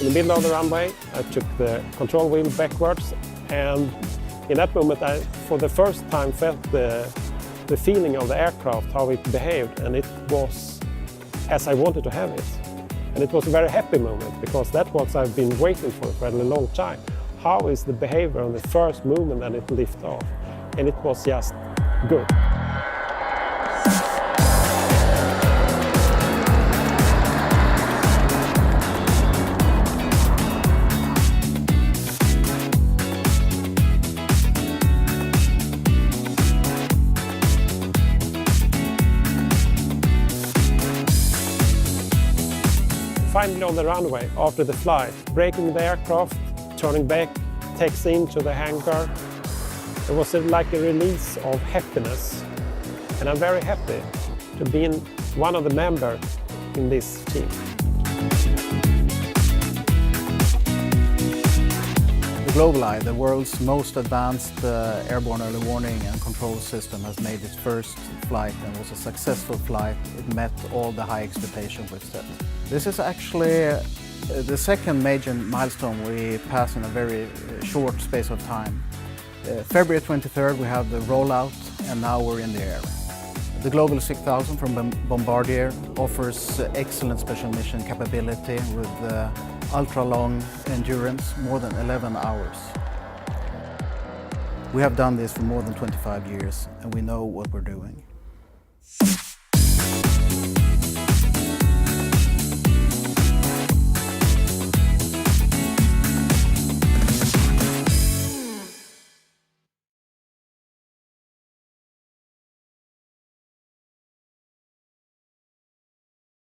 in the middle of the runway. I took the control wheel backwards, and in that moment I, for the first time, felt the feeling of the aircraft, how it behaved, and it was as I wanted to have it. And it was a very happy moment, because that was I've been waiting for a long time. How is the behavior on the first movement and it lift off? And it was just good. Finally on the runway, after the flight, braking the aircraft, turning back, takes into the hangar. It was like a release of happiness, and I'm very happy to be one of the members in this team. The GlobalEye, the world's most advanced airborne early warning and control system, has made its first flight and was a successful flight. It met all the high expectations we've set. This is actually the second major milestone we passed in a very short space of time. February 23rd we have the rollout, and now we're in the air. The Global 6000 from Bombardier offers excellent special mission capability with ultra-long endurance, more than 11 hours. We have done this for more than 25 years, and we know what we're doing.